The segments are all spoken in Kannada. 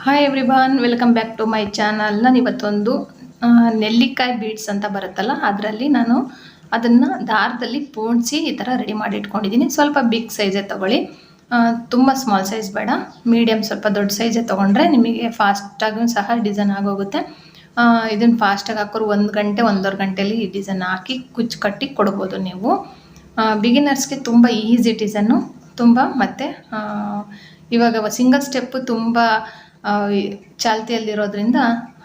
Hi everyone, welcome back to my channel. ನಾನು ಇವತ್ತೊಂದು ನೆಲ್ಲಿಕಾಯಿ ಬೀಡ್ಸ್ ಅಂತ ಬರುತ್ತಲ್ಲ, ಅದರಲ್ಲಿ ನಾನು ಅದನ್ನು ದಾರದಲ್ಲಿ ಪೋಣಿಸಿ ಈ ಥರ ರೆಡಿ ಮಾಡಿ ಇಟ್ಕೊಂಡಿದ್ದೀನಿ. ಸ್ವಲ್ಪ ಬಿಗ್ ಸೈಜೇ ತೊಗೊಳ್ಳಿ, ತುಂಬ ಸ್ಮಾಲ್ ಸೈಜ್ ಬೇಡ, ಮೀಡಿಯಮ್ ಸ್ವಲ್ಪ ದೊಡ್ಡ ಸೈಜೇ ತೊಗೊಂಡ್ರೆ ನಿಮಗೆ ಫಾಸ್ಟಾಗೂ ಸಹ ಡಿಸೈನ್ ಆಗೋಗುತ್ತೆ. ಇದನ್ನು ಫಾಸ್ಟಾಗಿ ಹಾಕೋರು 1 ಗಂಟೆ 1.5 ಗಂಟೆಯಲ್ಲಿ ಈ ಡಿಸೈನ್ ಹಾಕಿ ಕುಚ್ಚು ಕಟ್ಟಿ ಕೊಡ್ಬೋದು ನೀವು. ಬಿಗಿನರ್ಸ್ಗೆ ತುಂಬ ಈಸಿ ಡಿಸೈನು, ತುಂಬ ಮತ್ತು ಇವಾಗ ಸಿಂಗಲ್ ಸ್ಟೆಪ್ಪು ತುಂಬ ಚಾಲ್ತಿಯಲ್ಲಿರೋದ್ರಿಂದ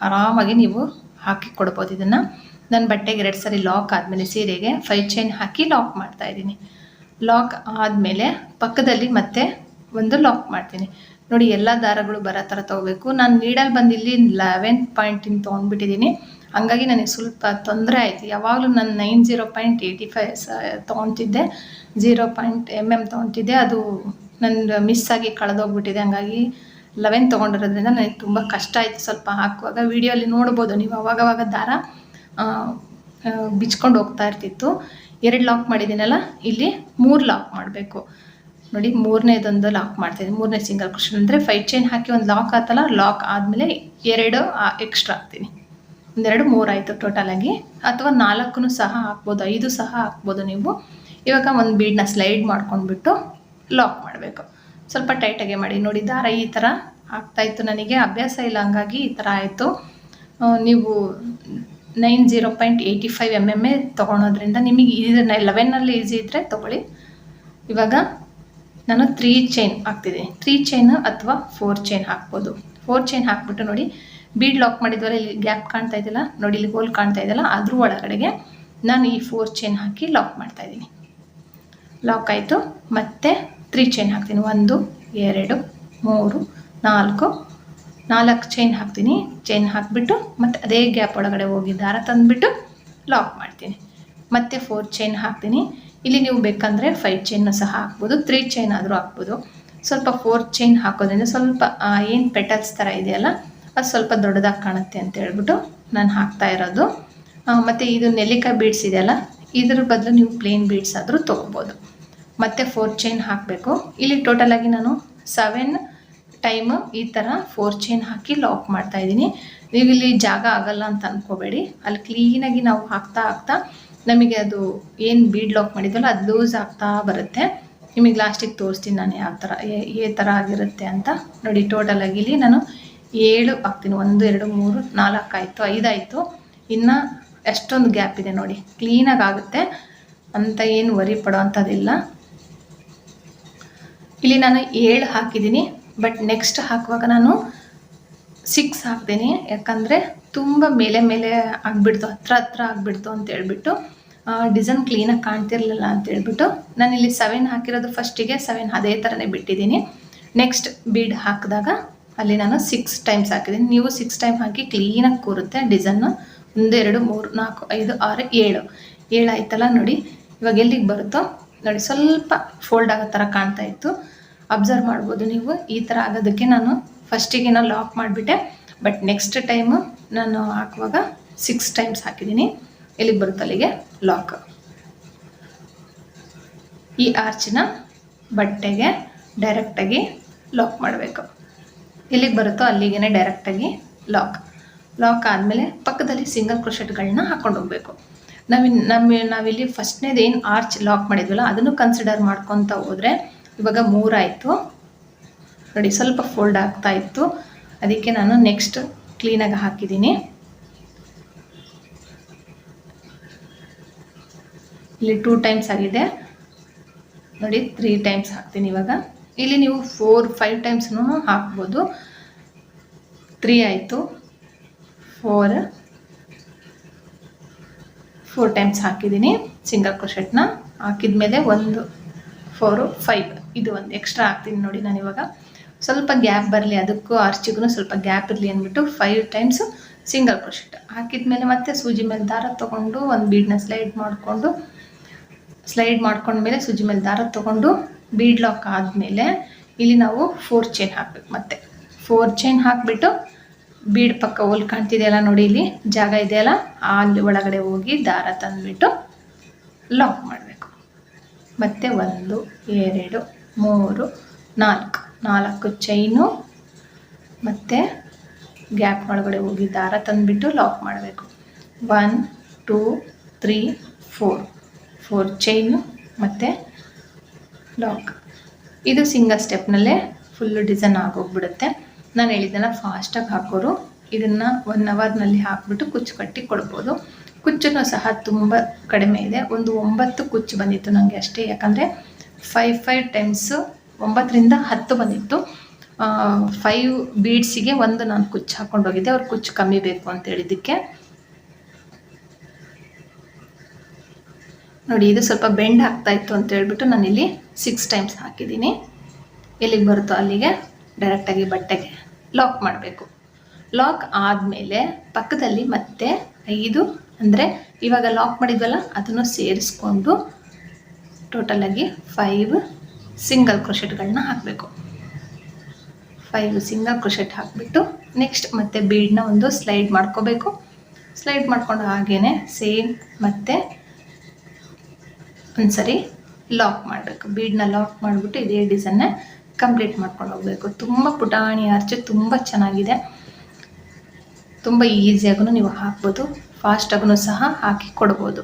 ಆರಾಮಾಗಿ ನೀವು ಹಾಕಿ ಕೊಡ್ಬೋದು. ಇದನ್ನು ನನ್ನ ಬಟ್ಟೆಗೆ 2 ಸರಿ ಲಾಕ್ ಆದಮೇಲೆ ಸೀರೆಗೆ 5 ಚೈನ್ ಹಾಕಿ ಲಾಕ್ ಮಾಡ್ತಾಯಿದ್ದೀನಿ. ಲಾಕ್ ಆದಮೇಲೆ ಪಕ್ಕದಲ್ಲಿ ಮತ್ತೆ ಒಂದು ಲಾಕ್ ಮಾಡ್ತೀನಿ. ನೋಡಿ, ಎಲ್ಲ ದಾರಗಳು ಬರೋ ಥರ ತೊಗೋಬೇಕು. ನಾನು ನೀಡಲ್ಲಿ ಬಂದಿಲ್ಲಿ 11 ಪಾಯಿಂಟಿಂಗ್ ತೊಗೊಂಡ್ಬಿಟ್ಟಿದ್ದೀನಿ, ಹಾಗಾಗಿ ನನಗೆ ಸ್ವಲ್ಪ ತೊಂದರೆ ಆಯಿತು. ಯಾವಾಗಲೂ ನಾನು 90.85 ತೊಗೊತಿದ್ದೆ, 0.mm ತೊಗೊತಿದ್ದೆ. ಅದು ನನ್ನ ಮಿಸ್ಸಾಗಿ ಕಳೆದೋಗ್ಬಿಟ್ಟಿದೆ, ಹಂಗಾಗಿ 11 ತೊಗೊಂಡಿರೋದ್ರಿಂದ ನನಗೆ ತುಂಬ ಕಷ್ಟ ಆಯಿತು ಸ್ವಲ್ಪ ಹಾಕುವಾಗ. ವಿಡಿಯೋಲಿ ನೋಡ್ಬೋದು ನೀವು, ಅವಾಗವಾಗ ದಾರ ಬಿಚ್ಕೊಂಡು ಹೋಗ್ತಾ ಇರ್ತಿತ್ತು. 2 ಲಾಕ್ ಮಾಡಿದ್ದೀನಲ್ಲ, ಇಲ್ಲಿ 3 ಲಾಕ್ ಮಾಡಬೇಕು. ನೋಡಿ, 3ನೇದೊಂದು ಲಾಕ್ ಮಾಡ್ತಾಯಿದ್ದೀನಿ. 3ನೇ ಸಿಂಗಲ್ ಕ್ರೋಶೆಟ್ ಅಂದರೆ 5 ಚೈನ್ ಹಾಕಿ ಒಂದು ಲಾಕ್ ಆತಲ್ಲ, ಲಾಕ್ ಆದಮೇಲೆ 2 ಎಕ್ಸ್ಟ್ರಾ ಹಾಕ್ತೀನಿ. 1 2 3 ಆಯಿತು ಟೋಟಲಾಗಿ. ಅಥವಾ 4 ಸಹ ಹಾಕ್ಬೋದು, 5 ಸಹ ಹಾಕ್ಬೋದು ನೀವು. ಇವಾಗ ಒಂದು ಬೀಡನ್ನ ಸ್ಲೈಡ್ ಮಾಡ್ಕೊಂಡ್ಬಿಟ್ಟು ಲಾಕ್ ಮಾಡಬೇಕು. ಸ್ವಲ್ಪ ಟೈಟಾಗೆ ಮಾಡಿ. ನೋಡಿ, ದಾರ ಈ ಥರ ಆಗ್ತಾಯಿತ್ತು, ನನಗೆ ಅಭ್ಯಾಸ ಇಲ್ಲ, ಹಂಗಾಗಿ ಈ ಥರ ಆಯಿತು. ನೀವು 90.85 mm ತೊಗೊಳೋದ್ರಿಂದ ನಿಮಗೆ ಇದನ್ನು 11ನಲ್ಲಿ ಈಸಿ ಇದ್ದರೆ ತೊಗೊಳ್ಳಿ. ಇವಾಗ ನಾನು 3 ಚೈನ್ ಹಾಕ್ತಿದ್ದೀನಿ. 3 ಚೈನ್ ಅಥವಾ 4 ಚೈನ್ ಹಾಕ್ಬೋದು. 4 ಚೈನ್ ಹಾಕ್ಬಿಟ್ಟು ನೋಡಿ, ಬೀಡ್ ಲಾಕ್ ಮಾಡಿದ್ವಲ್ಲ, ಇಲ್ಲಿ ಗ್ಯಾಪ್ ಕಾಣ್ತಾ ಇದೆಯಲ್ಲ ನೋಡಿ, ಇಲ್ಲಿ ಹೋಲ್ ಕಾಣ್ತಾ ಇದೆಯಲ್ಲ, ಅದ್ರ ಒಳಗಡೆಗೆ ನಾನು ಈ 4 ಚೈನ್ ಹಾಕಿ ಲಾಕ್ ಮಾಡ್ತಾಯಿದ್ದೀನಿ. ಲಾಕ್ ಆಯಿತು. ಮತ್ತು 3 ಚೈನ್ ಹಾಕ್ತೀನಿ. 1 2 3 4 ಚೈನ್ ಹಾಕ್ತೀನಿ. ಚೈನ್ ಹಾಕಿಬಿಟ್ಟು ಮತ್ತು ಅದೇ ಗ್ಯಾಪ್ ಒಳಗಡೆ ಹೋಗಿ ದಾರ ತಂದುಬಿಟ್ಟು ಲಾಕ್ ಮಾಡ್ತೀನಿ. ಮತ್ತು 4 ಚೈನ್ ಹಾಕ್ತೀನಿ. ಇಲ್ಲಿ ನೀವು ಬೇಕಂದರೆ 5 ಚೈನ್ ಸಹ ಹಾಕ್ಬೋದು, 3 ಚೈನ್ ಆದರೂ ಹಾಕ್ಬೋದು. ಸ್ವಲ್ಪ 4 ಚೈನ್ ಹಾಕೋದ್ರಿಂದ ಸ್ವಲ್ಪ ಏನು ಪೆಟಲ್ಸ್ ಥರ ಇದೆಯಲ್ಲ, ಅದು ಸ್ವಲ್ಪ ದೊಡ್ಡದಾಗಿ ಕಾಣುತ್ತೆ ಅಂತ ಹೇಳ್ಬಿಟ್ಟು ನಾನು ಹಾಕ್ತಾ ಇರೋದು. ಮತ್ತು ಇದು ನೆಲ್ಲಿಕಾಯಿ ಬೀಡ್ಸ್ ಇದೆಯಲ್ಲ, ಇದ್ರ ಬದಲು ನೀವು ಪ್ಲೇನ್ ಬೀಡ್ಸ್ ಆದರೂ ತೊಗೋಬೋದು. ಮತ್ತು 4 ಚೈನ್ ಹಾಕಬೇಕು. ಇಲ್ಲಿ ಟೋಟಲಾಗಿ ನಾನು 7 ಟೈಮು ಈ ಥರ 4 ಚೈನ್ ಹಾಕಿ ಲಾಕ್ ಮಾಡ್ತಾಯಿದ್ದೀನಿ. ನೀವು ಇಲ್ಲಿ ಜಾಗ ಆಗಲ್ಲ ಅಂತ ಅಂದ್ಕೋಬೇಡಿ, ಅಲ್ಲಿ ಕ್ಲೀನಾಗಿ ನಾವು ಹಾಕ್ತಾ ನಮಗೆ ಅದು ಏನು ಬೀಡ್ ಲಾಕ್ ಮಾಡಿದ್ವಲ್ಲ ಅದು ಲೂಸ್ ಆಗ್ತಾ ಬರುತ್ತೆ. ನಿಮಗೆ ಲಾಸ್ಟಿಗೆ ತೋರಿಸ್ತೀನಿ ನಾನು ಯಾವ ಥರ ಈ ಥರ ಆಗಿರುತ್ತೆ ಅಂತ. ನೋಡಿ, ಟೋಟಲಾಗಿ ಇಲ್ಲಿ ನಾನು 7 ಹಾಕ್ತೀನಿ. 1 2 3 4 ಆಯಿತು, 5 ಆಯಿತು. ಇನ್ನು ಎಷ್ಟೊಂದು ಗ್ಯಾಪ್ ಇದೆ ನೋಡಿ, ಕ್ಲೀನಾಗಿ ಆಗುತ್ತೆ ಅಂತ ಏನು ವರಿ ಪಡೋ ಅಂಥದ್ದಿಲ್ಲ. ಇಲ್ಲಿ ನಾನು 7 ಹಾಕಿದ್ದೀನಿ, ಬಟ್ ನೆಕ್ಸ್ಟ್ ಹಾಕುವಾಗ ನಾನು 6 ಹಾಕ್ತೀನಿ. ಯಾಕಂದರೆ ತುಂಬ ಮೇಲೆ ಆಗಿಬಿಡ್ತು, ಹತ್ರ ಆಗಿಬಿಡ್ತು ಅಂತೇಳ್ಬಿಟ್ಟು ಡಿಸೈನ್ ಕ್ಲೀನಾಗಿ ಕಾಣ್ತಿರ್ಲಿಲ್ಲ ಅಂತೇಳ್ಬಿಟ್ಟು ನಾನಿಲ್ಲಿ 7 ಹಾಕಿರೋದು. ಫಸ್ಟಿಗೆ 7 ಅದೇ ಥರನೇ ಬಿಟ್ಟಿದ್ದೀನಿ. ನೆಕ್ಸ್ಟ್ ಬೀಡ್ ಹಾಕಿದಾಗ ಅಲ್ಲಿ ನಾನು 6 ಟೈಮ್ಸ್ ಹಾಕಿದ್ದೀನಿ. ನೀವು 6 ಟೈಮ್ ಹಾಕಿ ಕ್ಲೀನಾಗಿ ಕೂರುತ್ತೆ ಡಿಸೈನು. 1 2 3 4 5 6 7 ಆಯ್ತಲ್ಲ. ನೋಡಿ, ಇವಾಗ ಎಲ್ಲಿಗೆ ಬರುತ್ತೋ ನೋಡಿ, ಸ್ವಲ್ಪ ಫೋಲ್ಡ್ ಆಗೋ ಥರ ಕಾಣ್ತಾ ಇತ್ತು, ಅಬ್ಸರ್ವ್ ಮಾಡ್ಬೋದು ನೀವು. ಈ ಥರ ಆಗೋದಕ್ಕೆ ನಾನು ಫಸ್ಟಿಗೆ ಲಾಕ್ ಮಾಡಿಬಿಟ್ಟೆ, ಬಟ್ ನೆಕ್ಸ್ಟ್ ಟೈಮು ನಾನು ಹಾಕುವಾಗ 6 ಟೈಮ್ಸ್ ಹಾಕಿದ್ದೀನಿ. ಎಲ್ಲಿಗೆ ಬರುತ್ತೆ ಅಲ್ಲಿಗೆ ಲಾಕ್. ಈ ಆರ್ಚಿನ ಬಟ್ಟೆಗೆ ಡೈರೆಕ್ಟಾಗಿ ಲಾಕ್ ಮಾಡಬೇಕು. ಎಲ್ಲಿಗೆ ಬರುತ್ತೋ ಅಲ್ಲಿಗೆ ಡೈರೆಕ್ಟಾಗಿ ಲಾಕ್ ಆದಮೇಲೆ ಪಕ್ಕದಲ್ಲಿ ಸಿಂಗಲ್ ಕ್ರೋಶೆಟ್ಗಳನ್ನ ಹಾಕ್ಕೊಂಡು ಹೋಗಬೇಕು. ನಾವಿಲ್ಲಿ ಫಸ್ಟ್ನೇದು ಏನು ಆರ್ಚ್ ಲಾಕ್ ಮಾಡಿದ್ವಲ್ಲ ಅದನ್ನು ಕನ್ಸಿಡರ್ ಮಾಡ್ಕೊತ ಹೋದರೆ ಇವಾಗ 3 ಆಯಿತು. ನೋಡಿ, ಸ್ವಲ್ಪ ಫೋಲ್ಡ್ ಆಗ್ತಾ ಇತ್ತು, ಅದಕ್ಕೆ ನಾನು ನೆಕ್ಸ್ಟ್ ಕ್ಲೀನಾಗಿ ಹಾಕಿದ್ದೀನಿ. ಇಲ್ಲಿ 2 ಟೈಮ್ಸ್ ಆಗಿದೆ ನೋಡಿ, 3 ಟೈಮ್ಸ್ ಹಾಕ್ತೀನಿ ಇವಾಗ. ಇಲ್ಲಿ ನೀವು 4 5 ಟೈಮ್ಸ್ನೂ ಹಾಕ್ಬೋದು. 3 ಆಯಿತು, 4 ಟೈಮ್ಸ್ ಹಾಕಿದ್ದೀನಿ. ಸಿಂಗಲ್ ಕ್ರೋಶೆಟ್ನ ಹಾಕಿದ್ಮೇಲೆ 1 4 5 ಇದು ಒಂದು ಎಕ್ಸ್ಟ್ರಾ ಹಾಕ್ತೀನಿ. ನೋಡಿ, ನಾನು ಇವಾಗ ಸ್ವಲ್ಪ ಗ್ಯಾಪ್ ಬರಲಿ, ಅದಕ್ಕೂ ಆರ್ಚಿಗೂ ಸ್ವಲ್ಪ ಗ್ಯಾಪ್ ಇರಲಿ ಅಂದ್ಬಿಟ್ಟು 5 ಟೈಮ್ಸ್ ಸಿಂಗಲ್ ಕ್ರೋಶೆಟ್ ಹಾಕಿದ್ಮೇಲೆ ಮತ್ತೆ ಸೂಜಿ ಮೇಲೆ ದಾರ ತೊಗೊಂಡು ಒಂದು ಬೀಡನ್ನ ಸ್ಲೈಡ್ ಮಾಡ್ಕೊಂಡ್ಮೇಲೆ ಸೂಜಿ ಮೇಲೆ ದಾರ ತೊಗೊಂಡು ಬೀಡ್ ಲಾಕ್ ಆದಮೇಲೆ ಇಲ್ಲಿ ನಾವು 4 ಚೈನ್ ಹಾಕಬೇಕು. ಮತ್ತೆ 4 ಚೈನ್ ಹಾಕಿಬಿಟ್ಟು ಬೀಡ್ ಪಕ್ಕ ಹೋಲ್ ಕಾಣ್ತಿದೆಯಲ್ಲ ನೋಡಿ, ಇಲ್ಲಿ ಜಾಗ ಇದೆಯಲ್ಲ, ಅಲ್ಲಿ ಒಳಗಡೆ ಹೋಗಿ ದಾರ ತಂದುಬಿಟ್ಟು ಲಾಕ್ ಮಾಡಬೇಕು. ಮತ್ತು 1 2 3 4 ಚೈನು ಮತ್ತು ಗ್ಯಾಪ್ ಒಳಗಡೆ ಹೋಗಿ ದಾರ ತಂದುಬಿಟ್ಟು ಲಾಕ್ ಮಾಡಬೇಕು. 1 2 3 4 ಚೈನು ಮತ್ತು ಲಾಕ್. ಇದು ಸಿಂಗಲ್ ಸ್ಟೆಪ್ನಲ್ಲೇ ಫುಲ್ಲು ಡಿಸೈನ್ ಆಗೋಗ್ಬಿಡುತ್ತೆ. ನಾನು ಹೇಳಿದ್ದೆಲ್ಲ ಫಾಸ್ಟಾಗಿ ಹಾಕೋರು ಇದನ್ನು 1 ಅವರ್ನಲ್ಲಿ ಹಾಕಿಬಿಟ್ಟು ಕುಚ್ಚು ಕಟ್ಟಿ ಕೊಡ್ಬೋದು. ಕುಚ್ಚನ್ನು ಸಹ ತುಂಬ ಕಡಿಮೆ ಇದೆ, ಒಂದು 9 ಕುಚ್ಚು ಬಂದಿತ್ತು ನನಗೆ ಅಷ್ಟೇ. ಯಾಕಂದರೆ 5 ಟೈಮ್ಸು 9ರಿಂದ 10 ಬಂದಿತ್ತು. 5 ಬೀಡ್ಸಿಗೆ ಒಂದು ನಾನು ಕುಚ್ಚು ಹಾಕ್ಕೊಂಡೋಗಿದ್ದೆ, ಅವ್ರು ಕುಚ್ಚು ಕಮ್ಮಿ ಬೇಕು ಅಂತ ಹೇಳಿದ್ದಕ್ಕೆ. ನೋಡಿ ಇದು ಸ್ವಲ್ಪ ಬೆಂಡ್ ಆಗ್ತಾ ಇತ್ತು ಅಂತ ಹೇಳ್ಬಿಟ್ಟು ನಾನಿಲ್ಲಿ 6 ಟೈಮ್ಸ್ ಹಾಕಿದ್ದೀನಿ. ಎಲ್ಲಿಗೆ ಬರುತ್ತೋ ಅಲ್ಲಿಗೆ ಡೈರೆಕ್ಟಾಗಿ ಬಟ್ಟೆಗೆ ಲಾಕ್ ಮಾಡಬೇಕು. ಲಾಕ್ ಆದಮೇಲೆ ಪಕ್ಕದಲ್ಲಿ ಮತ್ತೆ 5 ಅಂದರೆ ಇವಾಗ ಲಾಕ್ ಮಾಡಿದ್ವಲ್ಲ ಅದನ್ನು ಸೇರಿಸ್ಕೊಂಡು ಟೋಟಲಾಗಿ 5 ಸಿಂಗಲ್ ಕ್ರೋಶೆಟ್ಗಳನ್ನ ಹಾಕಬೇಕು. 5 ಸಿಂಗಲ್ ಕ್ರೋಶೆಟ್ ಹಾಕಿಬಿಟ್ಟು ನೆಕ್ಸ್ಟ್ ಮತ್ತೆ ಬೀಡನ್ನ ಒಂದು ಸ್ಲೈಡ್ ಮಾಡ್ಕೋಬೇಕು. ಸ್ಲೈಡ್ ಮಾಡ್ಕೊಂಡು ಹಾಗೇ ಸೇಮ್ ಮತ್ತೆ ಒಂದ್ಸರಿ ಲಾಕ್ ಮಾಡಬೇಕು. ಬೀಡನ್ನ ಲಾಕ್ ಮಾಡಿಬಿಟ್ಟು ಇದೇ ಡಿಸೈನ್ನ ಕಂಪ್ಲೀಟ್ ಮಾಡ್ಕೊಂಡು ಹೋಗಬೇಕು. ತುಂಬ ಪುಟಾಣಿ ಆರ್ಚು, ತುಂಬ ಚೆನ್ನಾಗಿದೆ. ತುಂಬ ಈಸಿಯಾಗೂ ನೀವು ಹಾಕ್ಬೋದು, ಫಾಸ್ಟಾಗೂ ಸಹ ಹಾಕಿ ಕೊಡ್ಬೋದು.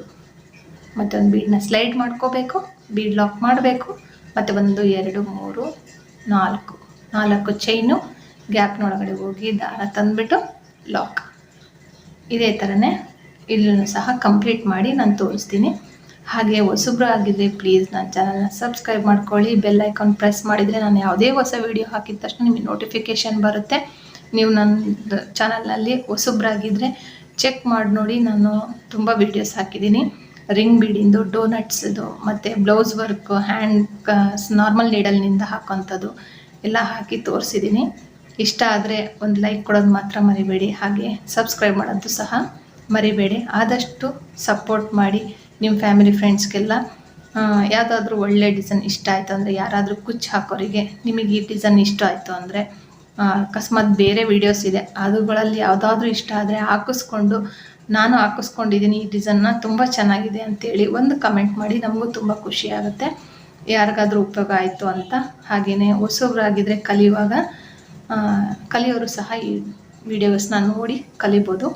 ಮತ್ತು ಒಂದು ಬೀಡನ್ನ ಸ್ಲೈಡ್ ಮಾಡ್ಕೋಬೇಕು, ಬೀಡ್ ಲಾಕ್ ಮಾಡಬೇಕು, ಮತ್ತು 1 2 3 4 ಚೈನು ಗ್ಯಾಪ್ನೊಳಗಡೆ ಹೋಗಿ ದಾರ ತಂದುಬಿಟ್ಟು ಲಾಕ್. ಇದೇ ಥರನೇ ಇಲ್ಲೂ ಸಹ ಕಂಪ್ಲೀಟ್ ಮಾಡಿ ನಾನು ತೋರಿಸ್ತೀನಿ. ಹಾಗೆ ಹೊಸಬ್ರು ಆಗಿದ್ದರೆ ಪ್ಲೀಸ್ ನನ್ನ ಚಾನಲ್ನ ಸಬ್ಸ್ಕ್ರೈಬ್ ಮಾಡ್ಕೊಳ್ಳಿ. ಬೆಲ್ ಐಕಾನ್ ಪ್ರೆಸ್ ಮಾಡಿದರೆ ನಾನು ಯಾವುದೇ ಹೊಸ ವೀಡಿಯೋ ಹಾಕಿದ ತಕ್ಷಣ ನಿಮಗೆ ನೋಟಿಫಿಕೇಷನ್ ಬರುತ್ತೆ. ನೀವು ನನ್ನ ಚಾನಲ್ನಲ್ಲಿ ಹೊಸಬ್ರಾಗಿದ್ದರೆ ಚೆಕ್ ಮಾಡಿ ನೋಡಿ, ನಾನು ತುಂಬ ವೀಡಿಯೋಸ್ ಹಾಕಿದ್ದೀನಿ. ರಿಂಗ್ ಬೀಡಿಂದು, ಡೋನಟ್ಸ್ದು, ಮತ್ತು ಬ್ಲೌಸ್ ವರ್ಕು, ಹ್ಯಾಂಡ್ ನಾರ್ಮಲ್ ನೀಡಲ್ನಿಂದ ಹಾಕೋಂಥದ್ದು ಎಲ್ಲ ಹಾಕಿ ತೋರಿಸಿದ್ದೀನಿ. ಇಷ್ಟ ಆದರೆ ಒಂದು ಲೈಕ್ ಕೊಡೋದು ಮಾತ್ರ ಮರಿಬೇಡಿ, ಹಾಗೆ ಸಬ್ಸ್ಕ್ರೈಬ್ ಮಾಡೋದು ಸಹ ಮರಿಬೇಡಿ. ಆದಷ್ಟು ಸಪೋರ್ಟ್ ಮಾಡಿ. ನಿಮ್ಮ ಫ್ಯಾಮಿಲಿ ಫ್ರೆಂಡ್ಸ್ಗೆಲ್ಲ ಯಾವುದಾದ್ರೂ ಒಳ್ಳೆ ಡಿಸೈನ್ ಇಷ್ಟ ಆಯಿತು ಅಂದರೆ, ಯಾರಾದರೂ ಕುಚ್ಚು ಹಾಕೋರಿಗೆ ನಿಮಗೆ ಈ ಡಿಸೈನ್ ಇಷ್ಟ ಆಯಿತು ಅಂದರೆ, ಅಕಸ್ಮಾತ್ ಬೇರೆ ವೀಡಿಯೋಸ್ ಇದೆ ಅವುಗಳಲ್ಲಿ ಯಾವುದಾದ್ರೂ ಇಷ್ಟ ಆದರೆ ಹಾಕಿಸ್ಕೊಂಡು, ನಾನು ಹಾಕಿಸ್ಕೊಂಡಿದ್ದೀನಿ ಈ ಡಿಸೈನ್ನ ತುಂಬ ಚೆನ್ನಾಗಿದೆ ಅಂತೇಳಿ ಒಂದು ಕಮೆಂಟ್ ಮಾಡಿ, ನಮಗೂ ತುಂಬ ಖುಷಿ ಆಗುತ್ತೆ ಯಾರಿಗಾದ್ರೂ ಉಪಯೋಗ ಆಯಿತು ಅಂತ. ಹಾಗೆಯೇ ಹೊಸಬ್ರಾಗಿದ್ದರೆ ಕಲಿಯೋರು ಸಹ ಈ ವಿಡಿಯೋಸ್ನ ನೋಡಿ ಕಲಿಬೋದು.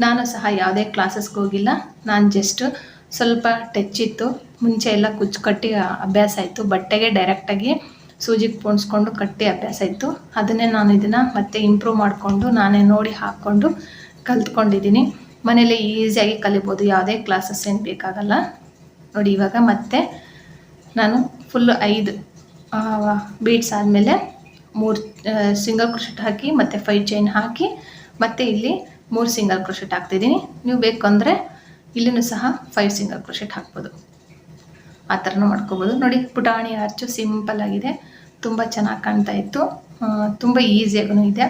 ನಾನು ಸಹ ಯಾವುದೇ ಕ್ಲಾಸಸ್ಗೆ ಹೋಗಿಲ್ಲ, ನಾನು ಜಸ್ಟ್ ಸ್ವಲ್ಪ ಟಚ್ ಇತ್ತು, ಮುಂಚೆ ಎಲ್ಲ ಕುಚ್ಚು ಕಟ್ಟಿ ಅಭ್ಯಾಸ ಆಯಿತು. ಬಟ್ಟೆಗೆ ಡೈರೆಕ್ಟಾಗಿ ಸೂಜಿಗೆ ಪೋಣಿಸ್ಕೊಂಡು ಕಟ್ಟಿ ಅಭ್ಯಾಸ ಇತ್ತು. ಅದನ್ನೇ ನಾನು ಇದನ್ನು ಮತ್ತೆ ಇಂಪ್ರೂವ್ ಮಾಡಿಕೊಂಡು ನಾನೇ ನೋಡಿ ಹಾಕ್ಕೊಂಡು ಕಲ್ತ್ಕೊಂಡಿದ್ದೀನಿ. ಮನೇಲಿ ಈಸಿಯಾಗಿ ಕಲಿಬೋದು, ಯಾವುದೇ ಕ್ಲಾಸಸ್ ಏನು ಬೇಕಾಗಲ್ಲ. ನೋಡಿ ಇವಾಗ ಮತ್ತೆ ನಾನು ಫುಲ್ಲು 5 ಬೀಡ್ಸ್ ಆದಮೇಲೆ 3 ಸಿಂಗಲ್ ಕ್ರೋಶೆಟ್ ಹಾಕಿ ಮತ್ತು 5 ಚೈನ್ ಹಾಕಿ ಮತ್ತು ಇಲ್ಲಿ 3 ಸಿಂಗಲ್ ಕ್ರೋಶೆಟ್ ಹಾಕ್ತಿದ್ದೀನಿ. ನೀವು ಬೇಕಂದರೆ ಇಲ್ಲಿನೂ ಸಹ 5 ಸಿಂಗಲ್ ಕ್ರೋಶೆಟ್ ಹಾಕ್ಬೋದು, ಆ ಥರನೂ ಮಾಡ್ಕೋಬೋದು. ನೋಡಿ ಪುಟಾಣಿ ಆರ್ಚು ಸಿಂಪಲ್ ಆಗಿದೆ, ತುಂಬ ಚೆನ್ನಾಗಿ ಕಾಣ್ತಾ ಇತ್ತು, ತುಂಬ ಈಸಿಯಾಗೂ ಇದೆ.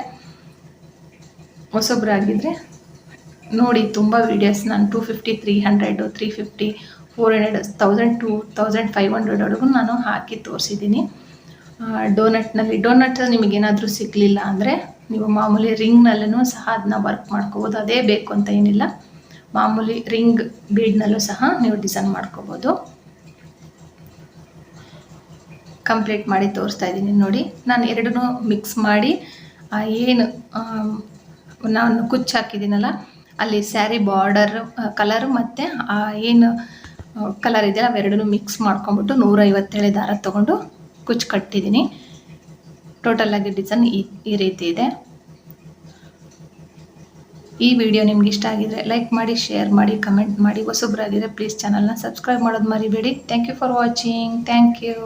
ಹೊಸಬ್ರಾಗಿದ್ದರೆ ನೋಡಿ, ತುಂಬ ವೀಡಿಯೋಸ್ ನಾನು 250 300 350 400 1000 2500ವರೆಗೂ ನಾನು ಹಾಕಿ ತೋರಿಸಿದ್ದೀನಿ. ಡೋನಟ್ ನಿಮಗೇನಾದರೂ ಸಿಗಲಿಲ್ಲ ಅಂದರೆ ನೀವು ಮಾಮೂಲಿ ರಿಂಗ್ನಲ್ಲೂ ಸಹ ಅದನ್ನ ವರ್ಕ್ ಮಾಡ್ಕೋಬೋದು. ಅದೇ ಬೇಕು ಅಂತ ಏನಿಲ್ಲ, ಮಾಮೂಲಿ ರಿಂಗ್ ಬೀಡ್ನಲ್ಲೂ ಸಹ ನೀವು ಡಿಸೈನ್ ಮಾಡ್ಕೋಬೋದು. ಕಂಪ್ಲೀಟ್ ಮಾಡಿ ತೋರಿಸ್ತಾ ಇದ್ದೀನಿ ನೋಡಿ. ನಾನು ಎರಡನ್ನೂ ಮಿಕ್ಸ್ ಮಾಡಿ ಏನು ನಾನು ಕುಚ್ಚು ಹಾಕಿದ್ದೀನಲ್ಲ ಅಲ್ಲಿ ಸ್ಯಾರಿ ಬಾರ್ಡರ್ ಕಲರು ಮತ್ತು ಏನು ಕಲರ್ ಇದೆಯಲ್ಲ ಅವೆರಡನ್ನೂ ಮಿಕ್ಸ್ ಮಾಡ್ಕೊಂಬಿಟ್ಟು 157 ದಾರ ತೊಗೊಂಡು ಕುಚ್ಚು ಕಟ್ಟಿದ್ದೀನಿ. ಟೋಟಲಾಗಿ ಡಿಸೈನ್ ಈ ರೀತಿ ಇದೆ. ಈ ವಿಡಿಯೋ ನಿಮ್ಗೆ ಇಷ್ಟ ಆಗಿದರೆ ಲೈಕ್ ಮಾಡಿ, ಶೇರ್ ಮಾಡಿ, ಕಮೆಂಟ್ ಮಾಡಿ. ಹೊಸಬ್ರಾಗಿದ್ದರೆ ಪ್ಲೀಸ್ ಚಾನಲ್ನ ಸಬ್ಸ್ಕ್ರೈಬ್ ಮಾಡೋದು ಮರಿಬೇಡಿ. Thank you for watching. Thank you.